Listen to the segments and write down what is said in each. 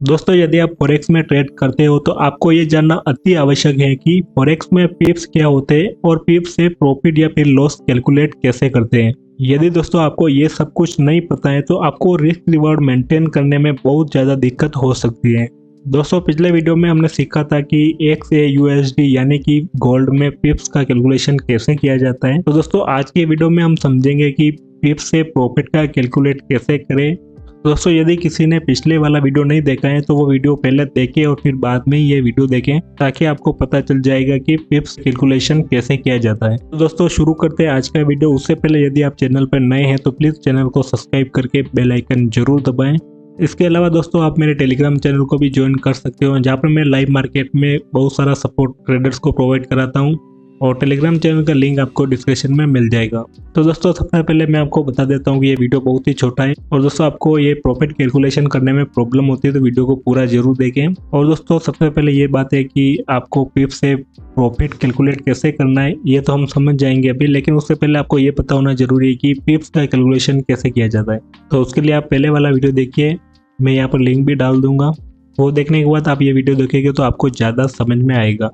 दोस्तों यदि आप फॉरेक्स में ट्रेड करते हो तो आपको ये जानना अति आवश्यक है कि फॉरेक्स में पिप्स क्या होते हैं और पिप्स से प्रॉफिट या फिर लॉस कैलकुलेट कैसे करते हैं। यदि दोस्तों आपको ये सब कुछ नहीं पता है तो आपको रिस्क रिवॉर्ड मेंटेन करने में बहुत ज़्यादा दिक्कत हो सकती है। दोस्तों पिछले वीडियो में हमने सीखा था कि XAUSD यानी कि गोल्ड में पिप्स का कैलकुलेशन कैसे किया जाता है। तो दोस्तों आज की वीडियो में हम समझेंगे कि पिप्स से प्रॉफिट का कैलकुलेट कैसे करें। दोस्तों यदि किसी ने पिछले वाला वीडियो नहीं देखा है तो वो वीडियो पहले देखें और फिर बाद में ये वीडियो देखें ताकि आपको पता चल जाएगा कि पिप्स कैलकुलेशन कैसे किया जाता है। तो दोस्तों शुरू करते हैं आज का वीडियो। उससे पहले यदि आप चैनल पर नए हैं तो प्लीज चैनल को सब्सक्राइब करके बेल आइकन जरूर दबाएं। इसके अलावा दोस्तों आप मेरे टेलीग्राम चैनल को भी ज्वाइन कर सकते हो जहाँ पर मैं लाइव मार्केट में बहुत सारा सपोर्ट ट्रेडर्स को प्रोवाइड कराता हूँ और टेलीग्राम चैनल का लिंक आपको डिस्क्रिप्शन में मिल जाएगा। तो दोस्तों सबसे पहले मैं आपको बता देता हूँ कि ये वीडियो बहुत ही छोटा है और दोस्तों आपको ये प्रॉफिट कैलकुलेशन करने में प्रॉब्लम होती है तो वीडियो को पूरा जरूर देखें। और दोस्तों सबसे पहले ये बात है कि आपको पिप्स से प्रॉफिट कैलकुलेट कैसे करना है ये तो हम समझ जाएंगे अभी, लेकिन उससे पहले आपको ये पता होना जरूरी है कि पिप्स का कैलकुलेशन कैसे किया जाता है। तो उसके लिए आप पहले वाला वीडियो देखिए, मैं यहाँ पर लिंक भी डाल दूंगा। वो देखने के बाद आप ये वीडियो देखेंगे तो आपको ज़्यादा समझ में आएगा।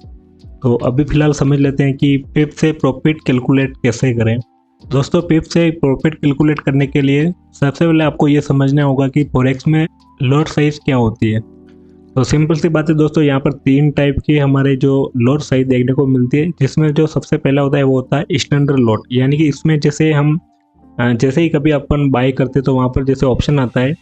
तो अभी फिलहाल समझ लेते हैं कि पिप से प्रॉफिट कैलकुलेट कैसे करें। दोस्तों पिप से प्रॉफिट कैलकुलेट करने के लिए सबसे पहले आपको ये समझना होगा कि फॉरेक्स में लॉट साइज क्या होती है। तो सिंपल सी बात है दोस्तों, यहाँ पर तीन टाइप की हमारे जो लॉट साइज देखने को मिलती है, जिसमें जो सबसे पहला होता है वो होता है स्टैंडर्ड लॉट। यानी कि इसमें जैसे हम जैसे ही कभी अपन बाय करते तो वहाँ पर जैसे ऑप्शन आता है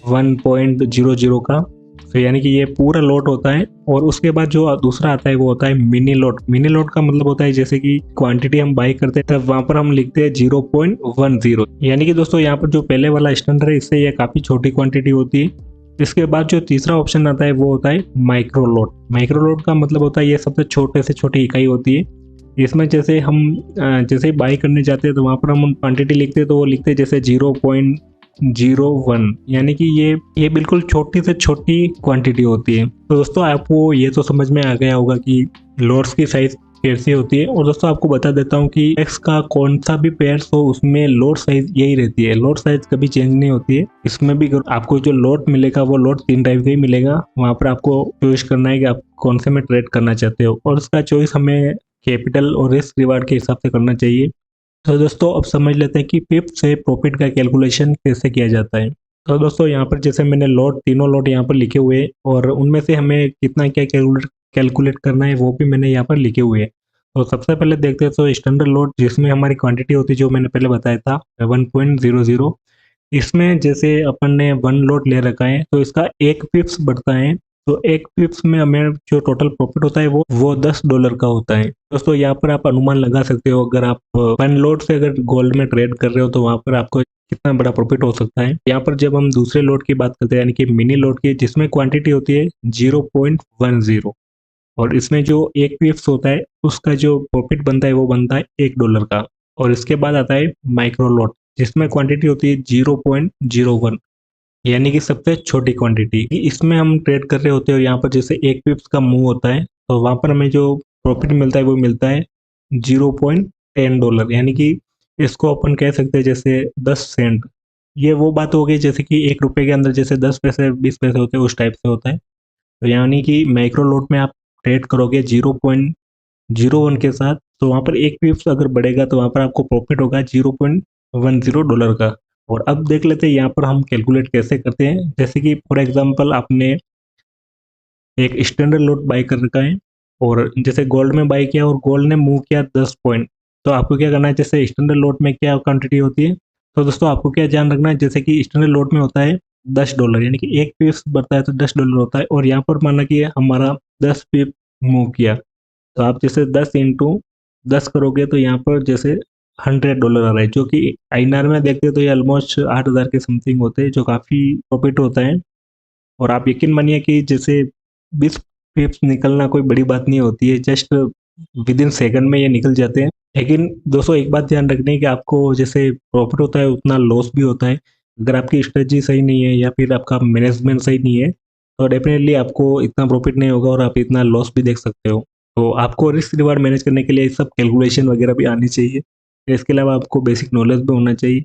1.00 का, तो यानी कि ये पूरा लॉट होता है। और उसके बाद जो दूसरा आता है वो होता है मिनी लॉट। मिनी लॉट का मतलब होता है जैसे कि क्वांटिटी हम बाई करते हैं तब वहां पर हम लिखते हैं 0.10। यानी कि दोस्तों यहाँ पर जो पहले वाला स्टैंडर्ड है इससे ये काफी छोटी क्वांटिटी होती है। इसके बाद जो तीसरा ऑप्शन आता है वो होता है माइक्रो लॉट। माइक्रो लॉट का मतलब होता है ये सबसे छोटे से छोटी इकाई होती है। इसमें जैसे हम जैसे बाई करने जाते हैं तो वहां पर हम क्वांटिटी लिखते हैं तो वो लिखते हैं जैसे 0.01, यानी कि ये बिल्कुल छोटी से छोटी क्वांटिटी होती है। तो दोस्तों आपको ये तो समझ में आ गया होगा कि लॉट्स की साइज कैसी होती है। और दोस्तों आपको बता देता हूँ कि एक्स का कौन सा भी पेयर्स हो उसमें लॉट साइज यही रहती है। लॉट साइज कभी चेंज नहीं होती है। इसमें भी आपको जो लॉट मिलेगा वो लॉट तीन टाइप का ही मिलेगा। वहां पर आपको चॉइस करना है कि आप कौन से में ट्रेड करना चाहते हो और उसका चॉइस हमें कैपिटल और रिस्क रिवार्ड के हिसाब से करना चाहिए। तो दोस्तों अब समझ लेते हैं कि पिप से प्रॉफिट का कैलकुलेशन कैसे किया जाता है। तो दोस्तों यहाँ पर जैसे मैंने लॉट तीनों लॉट यहाँ पर लिखे हुए हैं और उनमें से हमें कितना क्या कैलकुलेट करना है वो भी मैंने यहाँ पर लिखे हुए हैं। तो सबसे पहले देखते हैं तो स्टैंडर्ड लॉट जिसमें हमारी क्वांटिटी होती है जो मैंने पहले बताया था 1.00। इसमें जैसे अपन ने वन लॉट ले रखा है तो इसका एक पिप्स बढ़ता है। तो एक पिप्स में हमें जो टोटल प्रॉफिट होता है वो $10 का होता है। दोस्तों यहाँ पर आप अनुमान लगा सकते हो, अगर आप वन लॉट से अगर गोल्ड में ट्रेड कर रहे हो तो वहाँ पर आपको कितना बड़ा प्रॉफिट हो सकता है। यहाँ पर जब हम दूसरे लॉट की बात करते हैं यानी कि मिनी लॉट की, जिसमें क्वांटिटी होती है 0.10 और इसमें जो एक पिप्स होता है उसका जो प्रॉफिट बनता है वो बनता है $1 का। और इसके बाद आता है माइक्रो लॉट जिसमें क्वांटिटी होती है 0.01, यानी कि सबसे छोटी क्वांटिटी। इसमें हम ट्रेड कर रहे होते हैं और यहाँ पर जैसे एक पिप्स का मूव होता है तो वहां पर हमें जो प्रॉफिट मिलता है वो मिलता है $0.10, यानी कि इसको अपन कह सकते हैं जैसे 10 सेंट। ये वो बात हो गई जैसे कि ₹1 के अंदर जैसे 10 पैसे 20 पैसे होते हैं उस टाइप से होता है। तो यानी कि माइक्रो लॉट में आप ट्रेड करोगे 0.01 के साथ तो वहां पर एक पिप्स अगर बढ़ेगा तो वहां पर आपको प्रॉफिट होगा $0.10 का। और अब देख लेते हैं यहाँ पर हम कैलकुलेट कैसे करते हैं। जैसे कि फॉर एग्जांपल आपने एक स्टैंडर्ड लॉट बाय कर रखा है और जैसे गोल्ड में बाय किया और गोल्ड ने मूव किया 10 पॉइंट, तो आपको क्या करना है, जैसे स्टैंडर्ड लॉट में क्या क्वांटिटी होती है तो दोस्तों आपको क्या ध्यान रखना है, जैसे कि स्टैंडर्ड लॉट में होता है $10, यानी कि एक पीस बढ़ता है तो $10 होता है। और यहाँ पर माना कि हमारा 10 पीप मूव किया तो आप जैसे 10 × 10 करोगे तो यहाँ पर जैसे $100 आ रहा है, जो कि INR में देखते हैं तो ये ऑलमोस्ट 8,000 के समथिंग होते हैं, जो काफ़ी प्रॉफिट होता है। और आप यकीन मानिए कि जैसे 20 पिप्स निकलना कोई बड़ी बात नहीं होती है, जस्ट विद इन सेकंड में ये निकल जाते हैं। लेकिन दोस्तों एक बात ध्यान रखनी है कि आपको जैसे प्रॉफिट होता है उतना लॉस भी होता है। अगर आपकी स्ट्रेटजी सही नहीं है या फिर आपका मैनेजमेंट सही नहीं है तो डेफिनेटली आपको इतना प्रॉफिट नहीं होगा और आप इतना लॉस भी देख सकते हो। तो आपको रिस्क रिवार्ड मैनेज करने के लिए सब कैलकुलेशन वगैरह भी आनी चाहिए। इसके अलावा आपको बेसिक नॉलेज भी होना चाहिए।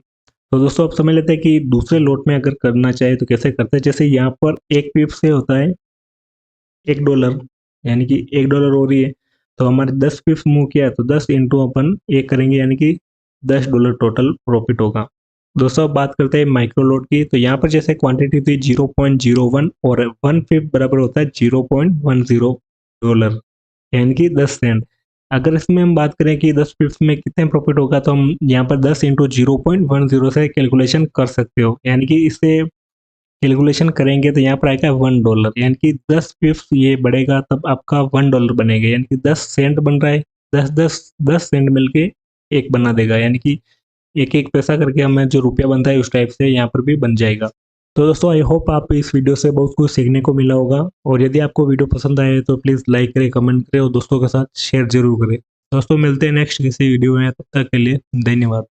तो दोस्तों आप समझ लेते हैं कि दूसरे लोट में अगर करना चाहे तो कैसे करते हैं। जैसे यहाँ पर एक पिप से होता है $1, यानी कि $1 हो रही है, तो हमारे 10 पिप्स मूव किया तो 10 इंटू अपन एक करेंगे, यानी कि $10 टोटल प्रॉफिट होगा। दोस्तों अब बात करते हैं माइक्रो लोट की। तो यहाँ पर जैसे क्वांटिटी थी 0.01 और 1 पिप बराबर होता है $0.10, यानी कि 10 सेंट। अगर इसमें हम बात करें कि 10 पिप्स में कितने प्रॉफिट होगा, तो हम यहाँ पर 10 इंटू 0.10 से कैलकुलेशन कर सकते हो, यानी कि इससे कैलकुलेशन करेंगे तो यहाँ पर आएगा $1, यानी कि 10 पिप्स ये बढ़ेगा तब आपका $1 बनेगा, यानी कि 10 सेंट बन रहा है। 10 सेंट मिलके एक बना देगा, यानी कि एक एक पैसा करके हमें जो रुपया बनता है उस टाइप से यहाँ पर भी बन जाएगा। तो दोस्तों आई होप आप इस वीडियो से बहुत कुछ सीखने को मिला होगा, और यदि आपको वीडियो पसंद आए तो प्लीज़ लाइक करें, कमेंट करें और दोस्तों के साथ शेयर जरूर करें। दोस्तों मिलते हैं नेक्स्ट किसी वीडियो में, तब तक के लिए धन्यवाद।